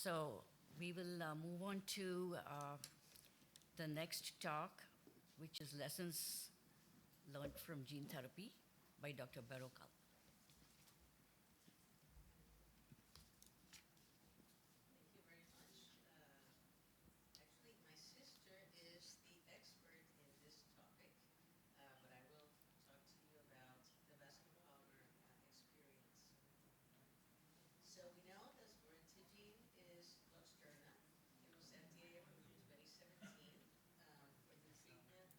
So we will move on to the next talk, which is Lessons Learned from Gene Therapy by Dr. BERROCAL. Thank you very much. Actually, my sister is the expert in this topic, but I will talk to you about the vascular polymer experience. So we know that vorticine is Luxturna. It was FDA approved in 2017 for the treatment.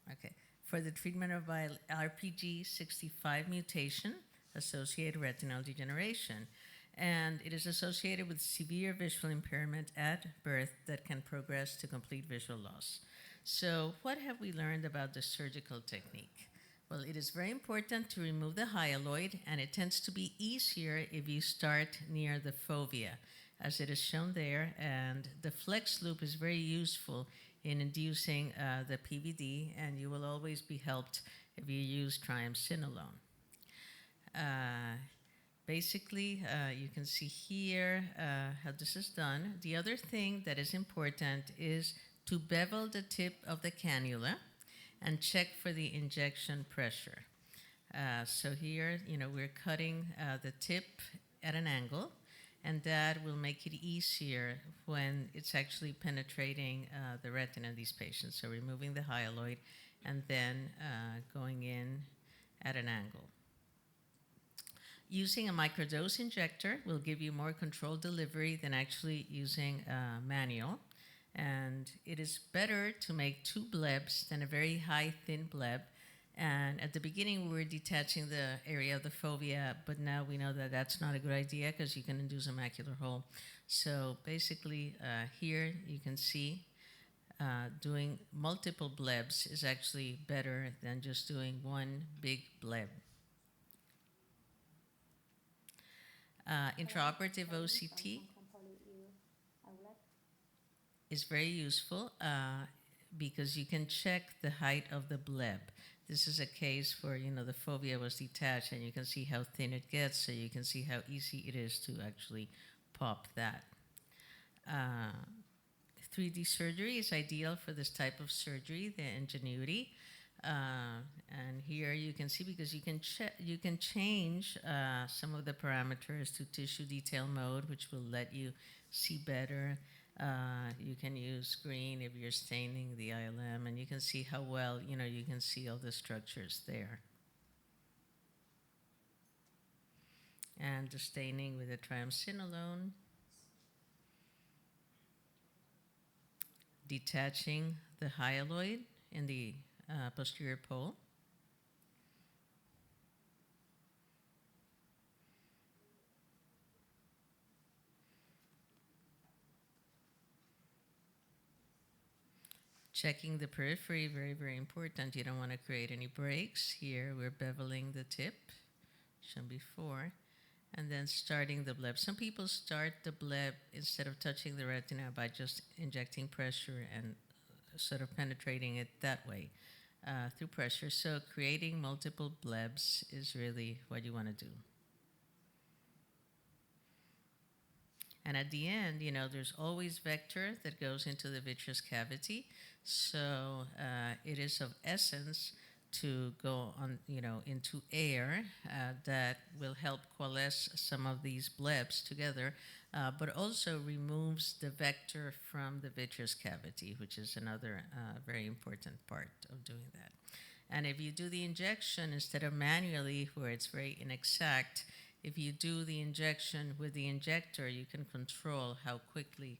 Okay. For the treatment of RPG65 mutation associated retinal degeneration. And it is associated with severe visual impairment at birth that can progress to complete visual loss. So, what have we learned about the surgical technique? Well, it is very important to remove the hyaloid, and it tends to be easier if you start near the fovea, as it is shown there. And the flex loop is very useful in inducing the PVD, and you will always be helped if you use triamcinolone. Basically, you can see here how this is done. The other thing that is important is to bevel the tip of the cannula and check for the injection pressure. So here, we're cutting the tip at an angle, and that will make it easier when it's actually penetrating the retina in these patients. So removing the hyaloid and then going in at an angle. Using a microdose injector will give you more controlled delivery than actually using manual. And it is better to make 2 blebs than a very high, thin bleb. And at the beginning, we were detaching the area of the fovea, but now we know that that's not a good idea because you can induce a macular hole. So basically, here you can see doing multiple blebs is actually better than just doing one big bleb. Intraoperative OCT is very useful because you can check the height of the bleb. This is a case where, the fovea was detached and you can see how thin it gets, so you can see how easy it is to actually pop that. 3D surgery is ideal for this type of surgery, the Ingenuity. And here you can see, because you can change some of the parameters to tissue detail mode, which will let you see better. You can use green if you're staining the ILM, and you can see how well, you can see all the structures there. And the staining with the triamcinolone. Detaching the hyaloid in the posterior pole. Checking the periphery, very, very important. You don't want to create any breaks. Here we're beveling the tip, shown before, and then starting the bleb. Some people start the bleb instead of touching the retina by just injecting pressure and sort of penetrating it that way through pressure. So creating multiple blebs is really what you want to do. And at the end, there's always vector that goes into the vitreous cavity. So it is of essence to go on, into air that will help coalesce some of these blebs together, but also removes the vector from the vitreous cavity, which is another very important part of doing that. And if you do the injection instead of manually, where it's very inexact, if you do the injection with the injector, you can control how quickly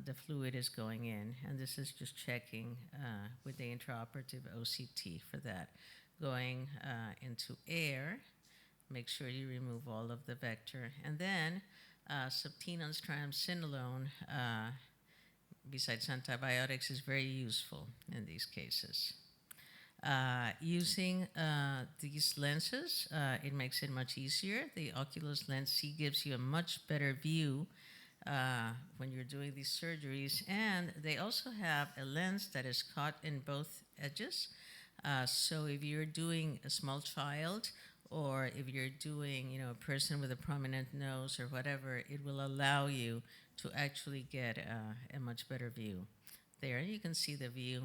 the fluid is going in. And this is just checking with the intraoperative OCT for that. Going into air, make sure you remove all of the vector. And then subtenon's triamcinolone, besides antibiotics, is very useful in these cases. Using these lenses, it makes it much easier. The Oculus Lens C gives you a much better view when you're doing these surgeries, and they also have a lens that is caught in both edges. So if you're doing a small child or if you're doing, a person with a prominent nose or whatever, it will allow you to actually get a much better view. There, you can see the view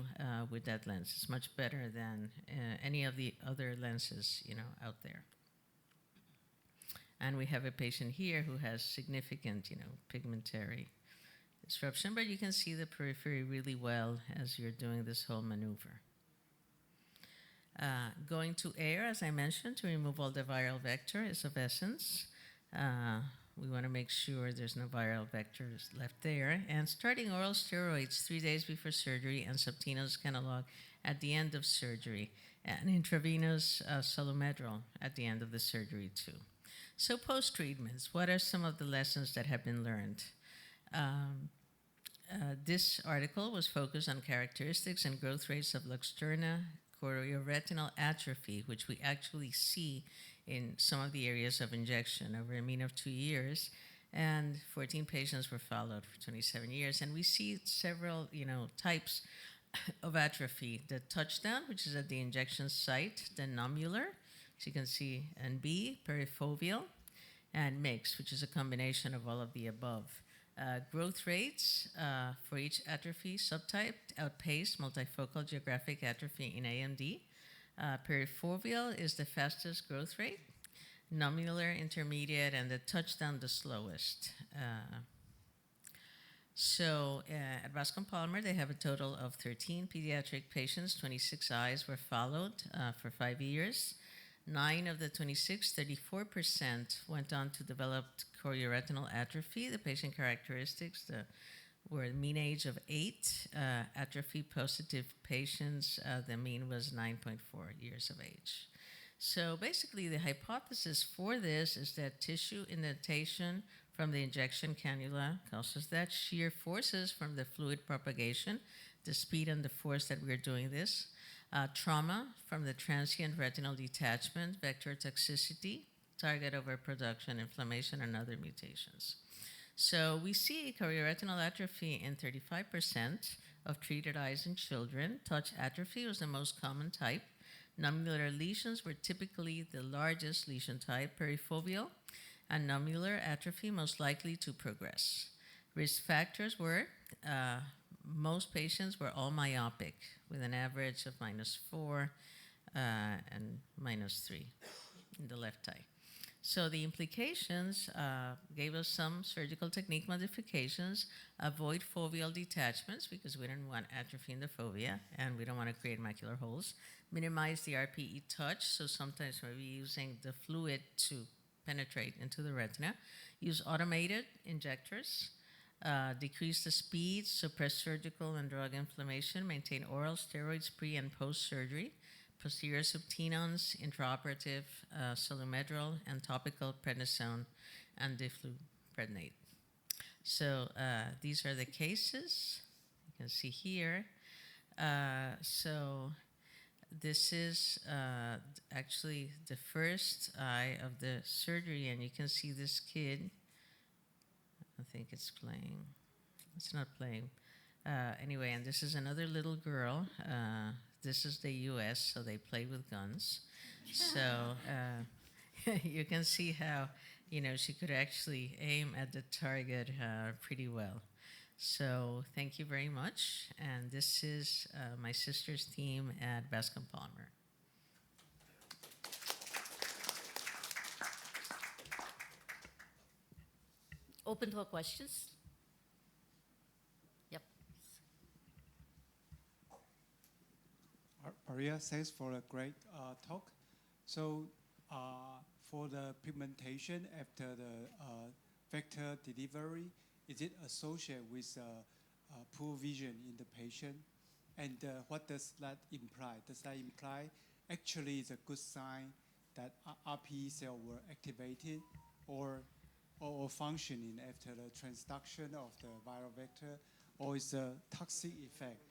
with that lens. It's much better than any of the other lenses, out there. And we have a patient here who has significant, pigmentary disruption, but you can see the periphery really well as you're doing this whole maneuver. Going to air, as I mentioned, to remove all the viral vector is of essence. We want to make sure there's no viral vectors left there. And starting oral steroids 3 days before surgery and subtenos Kenalog at the end of surgery, and intravenous solumedrol at the end of the surgery too. So post-treatments, what are some of the lessons that have been learned? This article was focused on characteristics and growth rates of Luxturna chorioretinal atrophy, which we actually see in some of the areas of injection over a mean of 2 years. And 14 patients were followed for 27 years. And we see several, types of atrophy. The touchdown, which is at the injection site, the nummular, as you can see, and B, perifoveal, and mixed, which is a combination of all of the above. Growth rates for each atrophy subtype outpaced multifocal geographic atrophy in AMD. Perifoveal is the fastest growth rate, nummular intermediate, and the touchdown the slowest. At Bascom Palmer, they have a total of 13 pediatric patients. 26 eyes were followed for 5 years. 9 of the 26, 34%, went on to develop chorioretinal atrophy. The patient characteristics were a mean age of 8. Atrophy-positive patients, the mean was 9.4 years of age. So basically, the hypothesis for this is that tissue indentation from the injection cannula causes that, shear forces from the fluid propagation, the speed and the force that we're doing this, trauma from the transient retinal detachment, vector toxicity, target overproduction, inflammation, and other mutations. So we see chorioretinal atrophy in 35% of treated eyes in children. Touch atrophy was the most common type. Nummular lesions were typically the largest lesion type, perifoveal, and nummular atrophy most likely to progress. Risk factors were most patients were all myopic with an average of -4 and -3 in the left eye. So the implications gave us some surgical technique modifications, avoid foveal detachments because we don't want atrophy in the fovea and we don't want to create macular holes, minimize the RPE touch, so sometimes we're using the fluid to penetrate into the retina, use automated injectors, decrease the speed, suppress surgical and drug inflammation, maintain oral steroids pre and post-surgery, posterior subtenons, intraoperative solumedrol, and topical prednisone and difluprednate. So these are the cases. You can see here. So this is actually the first eye of the surgery, and you can see this kid. I think it's playing. It's not playing. Anyway, and this is another little girl. This is the U.S., so they play with guns. So you can see how, she could actually aim at the target pretty well. So thank you very much. And this is my sister's team at Bascom Palmer. Open for questions. Yep. Maria, thanks for a great talk. So for the pigmentation after the vector delivery, is it associated with poor vision in the patient? And what does that imply? Does that imply actually it's a good sign that RPE cell were activated or functioning after the transduction of the viral vector, or is a toxic effect?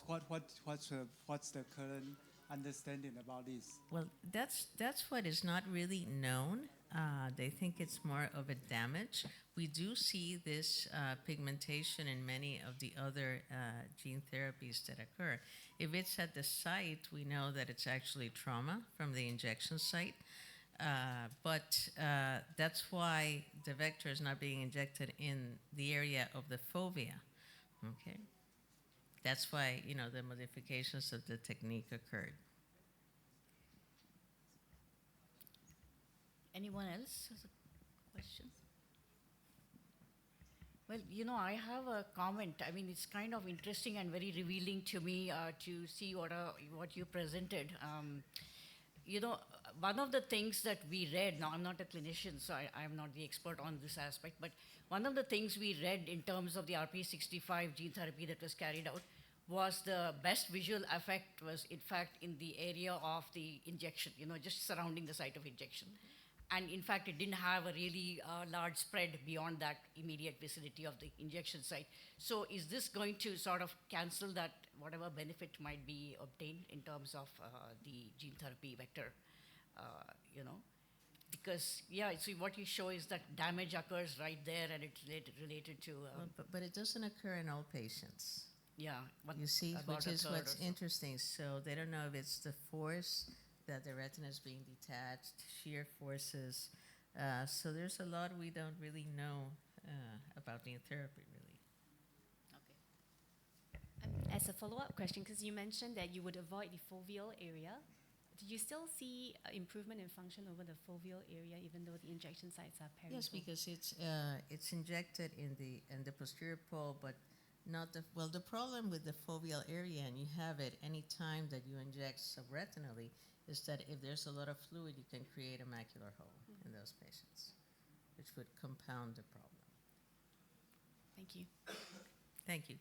What's the current understanding about this? Well, that's what is not really known. They think it's more of a damage. We do see this pigmentation in many of the other gene therapies that occur. If it's at the site, we know that it's actually trauma from the injection site. But that's why the vector is not being injected in the area of the fovea. Okay, that's why the modifications of the technique occurred. Anyone else has a question? Well, I have a comment. I mean, it's kind of interesting and very revealing to me to see what you presented. One of the things that we read, now I'm not a clinician, so I'm not the expert on this aspect, but one of the things we read in terms of the RP65 gene therapy that was carried out was the best visual effect was, in fact, in the area of the injection, just surrounding the site of injection. And in fact, it didn't have a really large spread beyond that immediate vicinity of the injection site. So is this going to sort of cancel that, whatever benefit might be obtained in terms of the gene therapy vector, Because, see, what you show is that damage occurs right there and it's related to... but it doesn't occur in all patients. Yeah. You see, which is what's interesting. So they don't know if it's the force that the retina is being detached, shear forces. So there's a lot we don't really know about gene therapy, really. Okay. As a follow-up question, because you mentioned that you would avoid the foveal area, do you still see improvement in function over the foveal area, even though the injection sites are peripheral? Yes, because it's injected in the posterior pole, but not the problem with the foveal area, and you have it any time that you inject subretinally, is that if there's a lot of fluid, you can create a macular hole in those patients, which would compound the problem. Thank you. Thank you.